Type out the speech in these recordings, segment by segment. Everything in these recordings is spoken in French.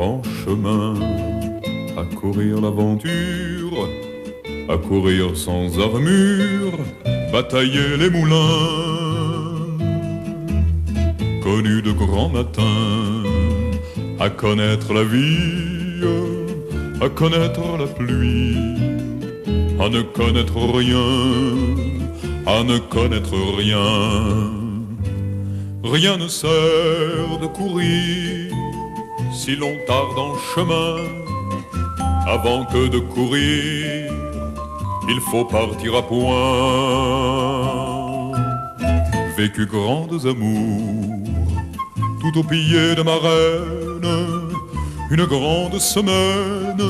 en chemin, à courir l'aventure, à courir sans armure, batailler les moulins, connus de grands matins, à connaître la vie, à connaître la pluie, à ne connaître rien, à ne connaître rien. Rien ne sert de courir si l'on tarde en chemin. Avant que de courir, il faut partir à point. Vécu grandes amours, tout au pied de ma reine, une grande semaine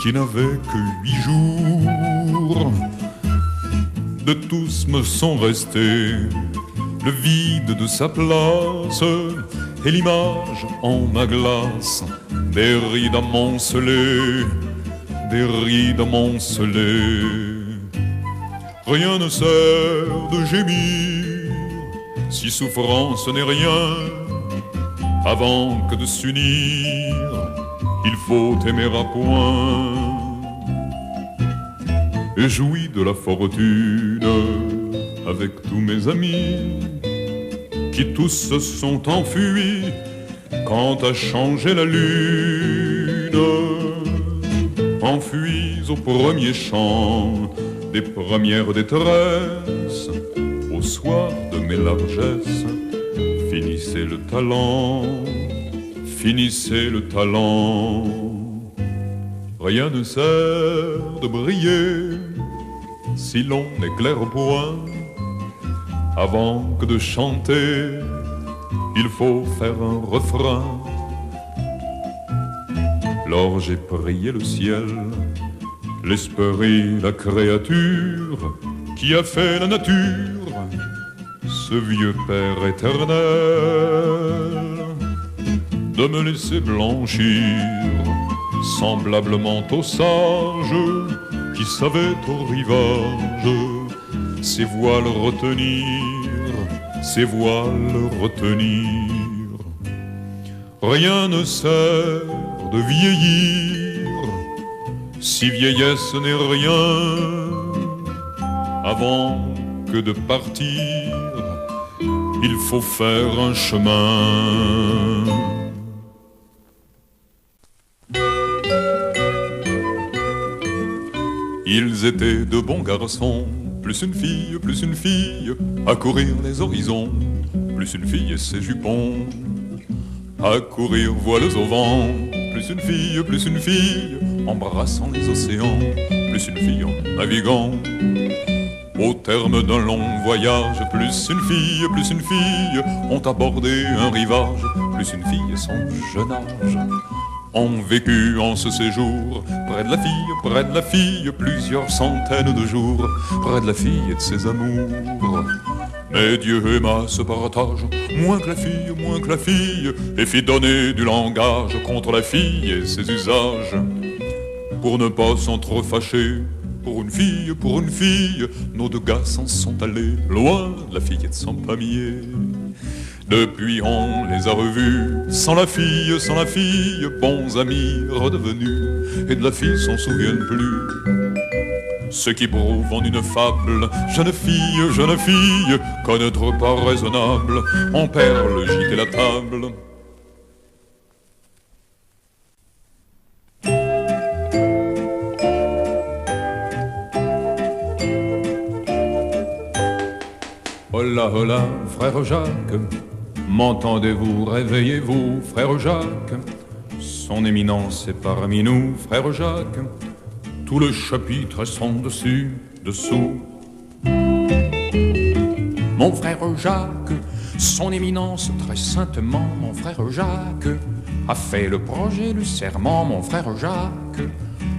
qui n'avait que 8 jours. De tous me sont restés le vide de sa place et l'image en ma glace des rides amoncelées, des rides amoncelées. Rien ne sert de gémir si souffrance n'est rien. Avant que de s'unir, il faut aimer à point. Et jouis de la fortune avec tous mes amis qui tous se sont enfuis quand a changé la lune. Enfuis au premier chant des premières détresses, au soir de mes largesses, finissez le talent, finissez le talent. Rien ne sert de briller si l'on n'éclaire point. Avant que de chanter, il faut faire un refrain. Lors j'ai prié le ciel, l'esprit, la créature qui a fait la nature, ce vieux Père éternel, de me laisser blanchir semblablement aux sages qui savaient au rivage ses voiles retenir, ses voiles retenir. Rien ne sert de vieillir si vieillesse n'est rien. Avant que de partir, il faut faire un chemin. Ils étaient de bons garçons, plus une fille, à courir les horizons, plus une fille et ses jupons, à courir voiles au vent, plus une fille, embrassant les océans, plus une fille en naviguant. Au terme d'un long voyage, plus une fille, ont abordé un rivage, plus une fille et son jeune âge ont vécu en ce séjour, près de la fille, plusieurs centaines de jours, près de la fille et de ses amours. Mais Dieu aima ce partage, moins que la fille, et fit donner du langage contre la fille et ses usages. Pour ne pas s'entrefâcher, pour une fille, nos deux gars s'en sont allés, loin de la fille et de son pamier. Depuis on les a revus, sans la fille, bons amis redevenus, et de la fille s'en souviennent plus. Ce qui prouve en une fable, jeune fille, qu'à notre pas raisonnable, on perd le gîte et la table. Hola, hola, frère Jacques, m'entendez-vous, réveillez-vous, frère Jacques. Son éminence est parmi nous, frère Jacques. Tout le chapitre est son dessus, dessous. Mon frère Jacques, son éminence très saintement, mon frère Jacques, a fait le projet, le serment, mon frère Jacques,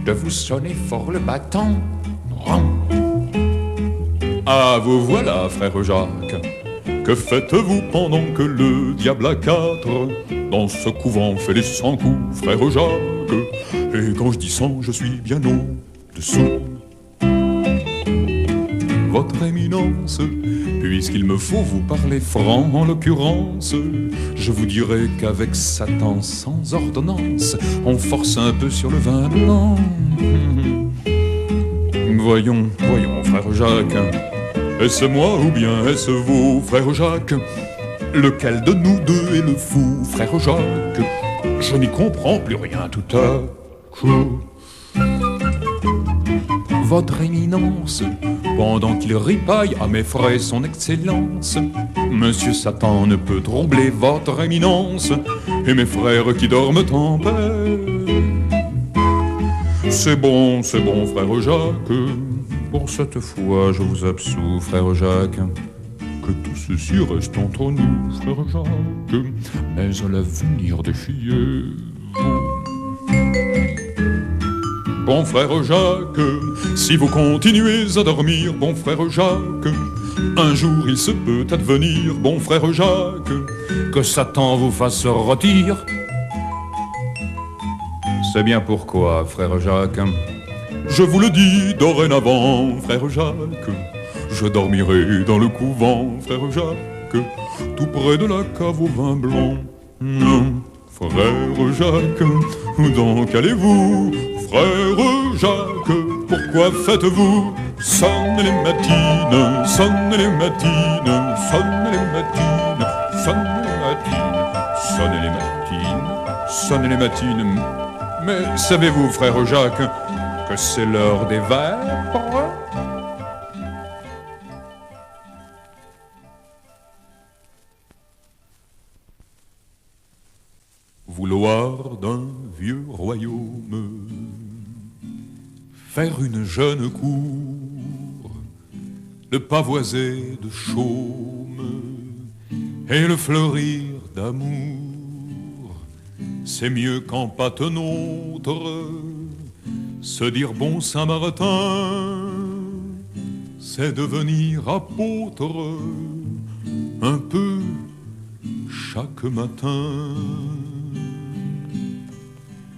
de vous sonner fort le battant. Ah, vous voilà, frère Jacques. Que faites-vous pendant que le diable à quatre dans ce couvent fait les 100 coups, frère Jacques? Et quand je dis 100, je suis bien au-dessous. Votre votre éminence. Puisqu'il me faut vous parler franc en l'occurrence, je vous dirai qu'avec Satan sans ordonnance, on force un peu sur le vin blanc. Voyons, frère Jacques, est-ce moi ou bien est-ce vous, frère Jacques? Lequel de nous deux est le fou, frère Jacques? Je n'y comprends plus rien tout à coup. Votre éminence, pendant qu'il ripaille à mes frais son excellence, Monsieur Satan ne peut troubler votre éminence et mes frères qui dorment en paix. C'est bon, frère Jacques, pour cette fois je vous absous, frère Jacques. Que tout ceci reste entre nous, frère Jacques, mais à l'avenir défiez-vous. Bon frère Jacques, si vous continuez à dormir, bon frère Jacques, un jour il se peut advenir, bon frère Jacques, que Satan vous fasse rôtir. C'est bien pourquoi, frère Jacques, je vous le dis dorénavant, frère Jacques, je dormirai dans le couvent, frère Jacques, tout près de la cave au vin blanc. Frère Jacques, où donc allez-vous? Frère Jacques, pourquoi faites-vous sonner les matines, sonner les matines, sonner les matines, sonner les matines, sonner les matines, sonner les matines? Mais savez-vous, frère Jacques, que c'est l'heure des vêpres? Vouloir d'un vieux royaume faire une jeune cour, le pavoiser de chaume et le fleurir d'amour, c'est mieux qu'en pâte nôtre se dire bon Saint-Martin, c'est devenir apôtre un peu chaque matin.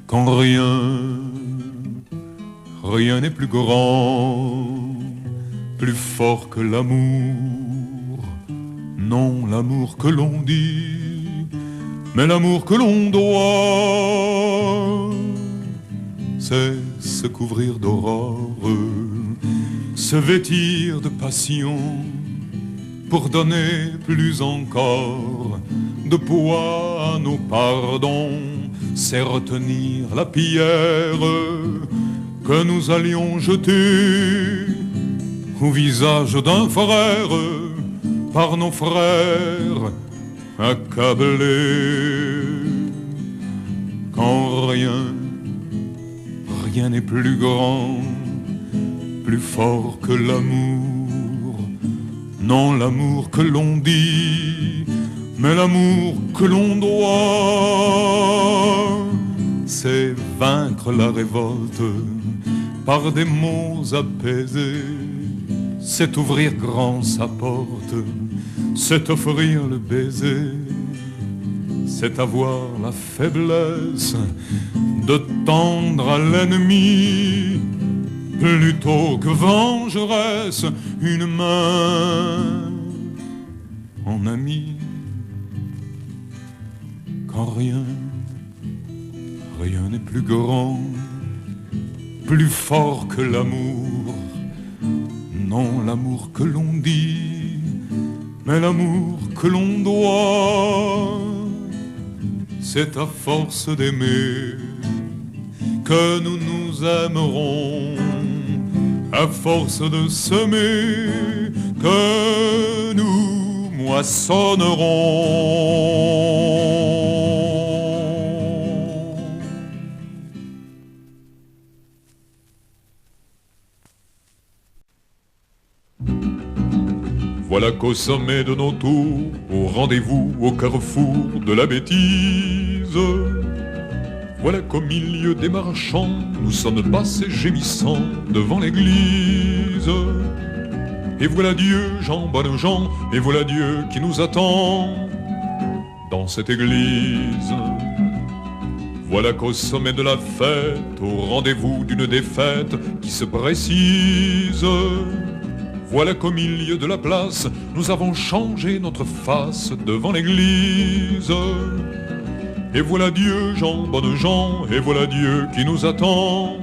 Quand rien n'est plus grand, plus fort que l'amour. Non, l'amour que l'on dit, mais l'amour que l'on doit. C'est se couvrir d'aurore, se vêtir de passion, pour donner plus encore de poids à nos pardons. C'est retenir la pierre que nous allions jeter au visage d'un frère par nos frères accablés. Quand rien n'est plus grand, plus fort que l'amour. Non, l'amour que l'on dit, mais l'amour que l'on doit. C'est vaincre la révolte par des mots apaisés. C'est ouvrir grand sa porte, c'est offrir le baiser. C'est avoir la faiblesse de tendre à l'ennemi plutôt que vengeresse une main en ami. Quand rien n'est plus grand, plus fort que l'amour. Non, l'amour que l'on dit, mais l'amour que l'on doit. C'est à force d'aimer que nous nous aimerons, à force de semer que nous moissonnerons. Voilà qu'au sommet de nos tours, au rendez-vous, au carrefour de la bêtise, voilà qu'au milieu des marchands, nous sommes passés gémissants devant l'église. Et voilà Dieu, Jean Valjean, et voilà Dieu qui nous attend dans cette église. Voilà qu'au sommet de la fête, au rendez-vous d'une défaite qui se précise, Voilà qu'au milieu de la place, nous avons changé notre face devant l'église. Et voilà Dieu, Jean, bonne Jean, et voilà Dieu qui nous attend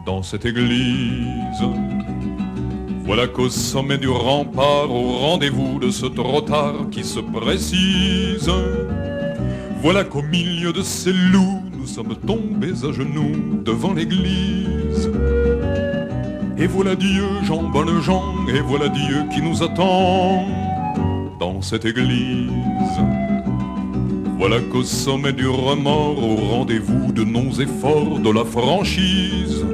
dans cette église. Voilà qu'au sommet du rempart, au rendez-vous de ce trottoir qui se précise, voilà qu'au milieu de ces loups, nous sommes tombés à genoux devant l'église. Et voilà Dieu, Jean, bonne Jean, et voilà Dieu qui nous attend dans cette église. Voilà qu'au sommet du remords, au rendez-vous de nos efforts, de la franchise,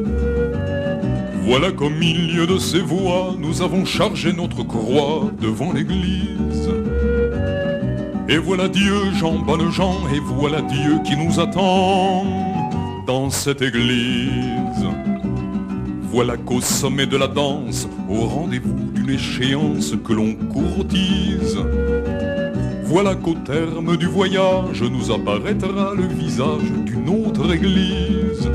voilà qu'au milieu de ces voix, nous avons chargé notre croix devant l'église. Et voilà Dieu, Jean, bonne Jean, et voilà Dieu qui nous attend dans cette église. Voilà qu'au sommet de la danse, au rendez-vous d'une échéance que l'on courtise, voilà qu'au terme du voyage nous apparaîtra le visage d'une autre église.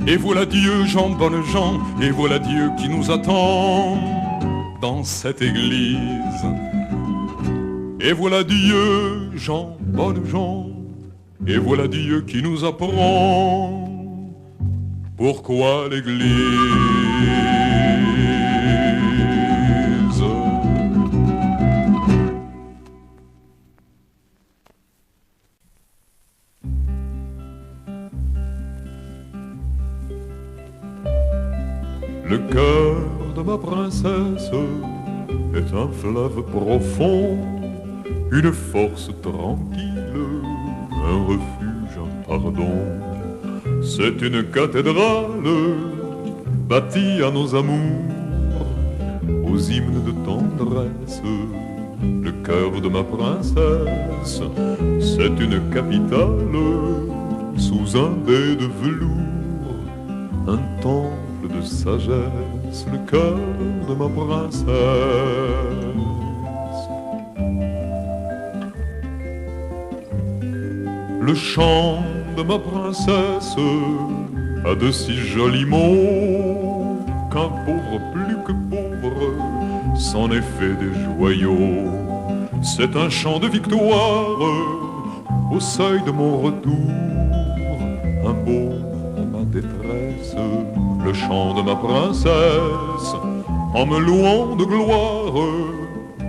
Et voilà Dieu, Jean, bonne Jean, et voilà Dieu qui nous attend dans cette église. Et voilà Dieu, Jean, bonne Jean, et voilà Dieu qui nous apprend pourquoi l'église. Le cœur de ma princesse est un fleuve profond, une force tranquille, un refuge, un pardon. C'est une cathédrale bâtie à nos amours, aux hymnes de tendresse. Le cœur de ma princesse, c'est une capitale sous un dais de velours, un temple de sagesse, le cœur de ma princesse. Le chant de ma princesse a de si jolis mots qu'un pauvre plus que pauvre s'en est fait des joyaux. C'est un chant de victoire au seuil de mon retour, un baume à ma détresse, le chant de ma princesse, en me louant de gloire,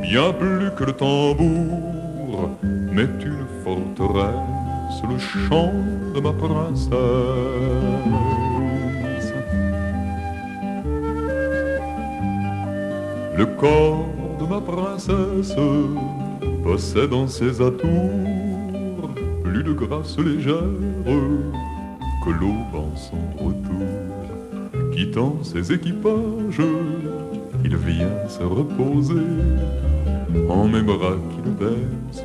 bien plus que le tambour, mais une forteresse, le chant de ma princesse. Le corps de ma princesse possède en ses atours plus de grâce légère que l'aube en son retour. Quittant ses équipages, il vient se reposer en mes bras qui le baissent,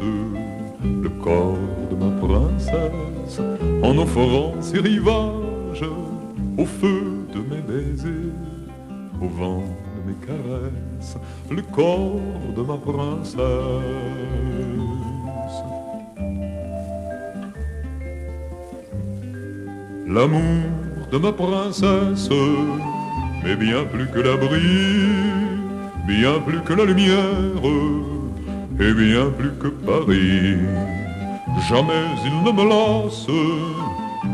le corps de ma princesse, en offrant ses rivages au feu de mes baisers, au vent de mes caresses, le corps de ma princesse. L'amour de ma princesse mais bien plus que l'abri, bien plus que la lumière, et bien plus que Paris. Jamais il ne me lasse,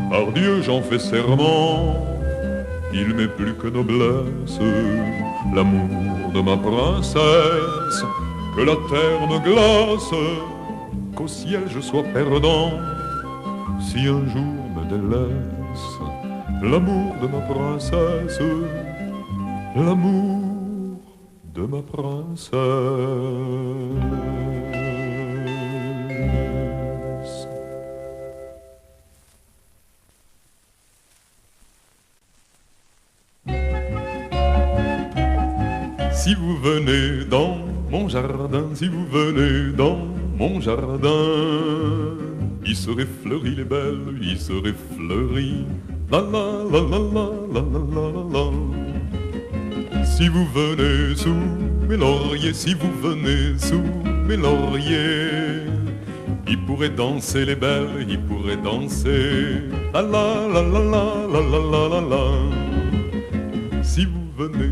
par Dieu j'en fais serment, il m'est plus que noblesse, l'amour de ma princesse, que la terre me glace, qu'au ciel je sois perdant, si un jour me délaisse, l'amour de ma princesse, l'amour de ma princesse. Si vous venez dans mon jardin, si vous venez dans mon jardin, il serait fleuri les belles, il serait fleuri, la la la la la la la la la. Si vous venez sous mes lauriers, si vous venez sous mes lauriers, il pourrait danser les belles, il pourrait danser, la la la la la la la la la. Si vous venez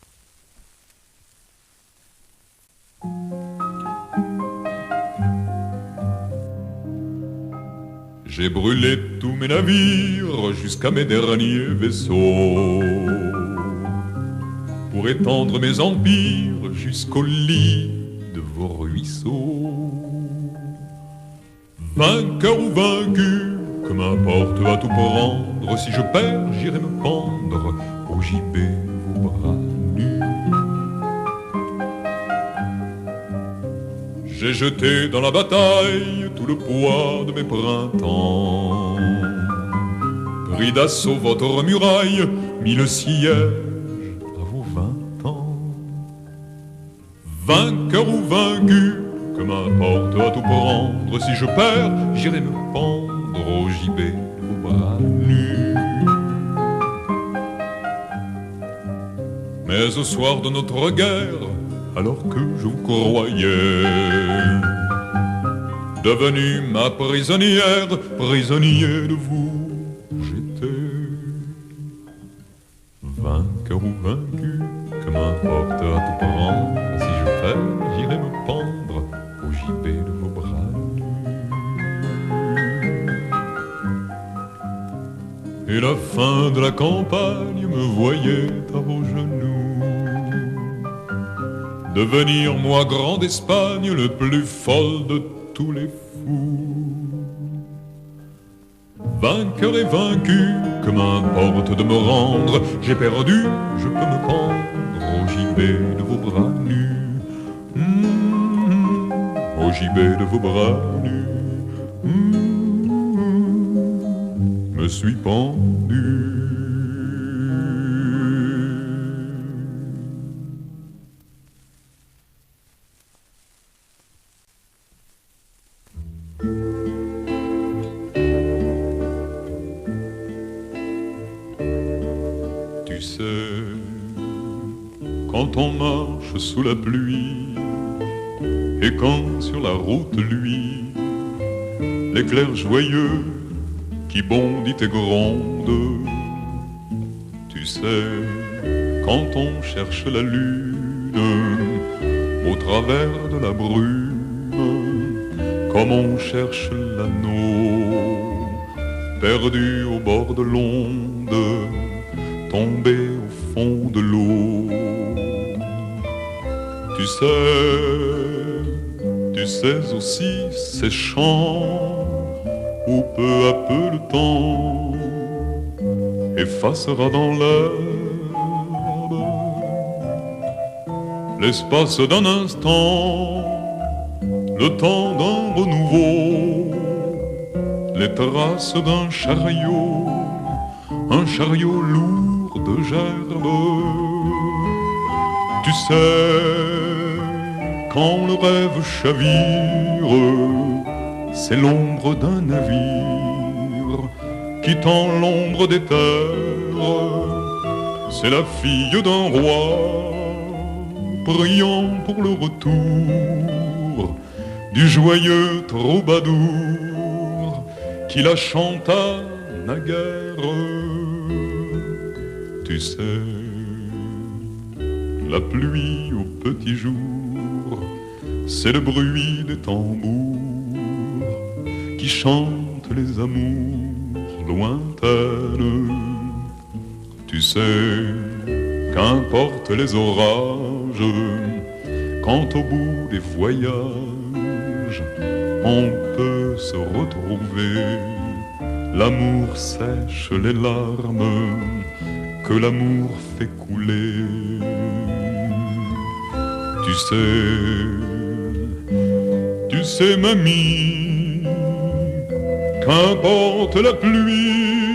J'ai brûlé tous mes navires jusqu'à mes derniers vaisseaux pour étendre mes empires jusqu'au lit de vos ruisseaux. Vainqueur ou vaincu, que m'importe à tout prendre, si je perds, j'irai me pendre au gibet vos bras nus. J'ai jeté dans la bataille tout le poids de mes printemps, pris d'assaut votre muraille, mis le siège à vos 20 ans. Vainqueur ou vaincu, que m'importe à tout prendre, si je perds, j'irai me pendre au gibet de vos bras nus. Mais au soir de notre guerre, alors que je vous croyais devenue ma prisonnière, prisonnier de vous, j'étais. Vainqueur ou vaincu, que m'importe à tout prendre, si je perds, j'irai me pendre au gibet de vos bras nus. Et la fin de la campagne me voyait à vos genoux, devenir moi grand d'Espagne, le plus fol de tous les fous. Vainqueur et vaincu, que m'importe de me rendre, j'ai perdu, je peux me pendre au gibet de vos bras nus. Au gibet de vos bras nus, me suis pendu. Tu sais, quand on marche sous la pluie, et quand sur la route luit l'éclair joyeux qui bondit et gronde, tu sais, quand on cherche la lune au travers de la brume, comme on cherche l'anneau perdu au bord de l'onde, tombé au fond de l'eau. Tu sais aussi ces chants où peu à peu le temps effacera dans l'herbe l'espace d'un instant, le temps d'un renouveau, les traces d'un chariot, un chariot lourd de gerbes. Tu sais, quand le rêve chavire, c'est l'ombre d'un navire quittant l'ombre des terres. C'est la fille d'un roi priant pour le retour du joyeux troubadour qui la chanta naguère. Tu sais, la pluie au petit jour, c'est le bruit des tambours qui chantent les amours lointaines. Tu sais, qu'importe les orages, quand au bout des voyages, on peut se retrouver, l'amour sèche les larmes que l'amour fait couler. Tu sais, mamie, qu'importe la pluie,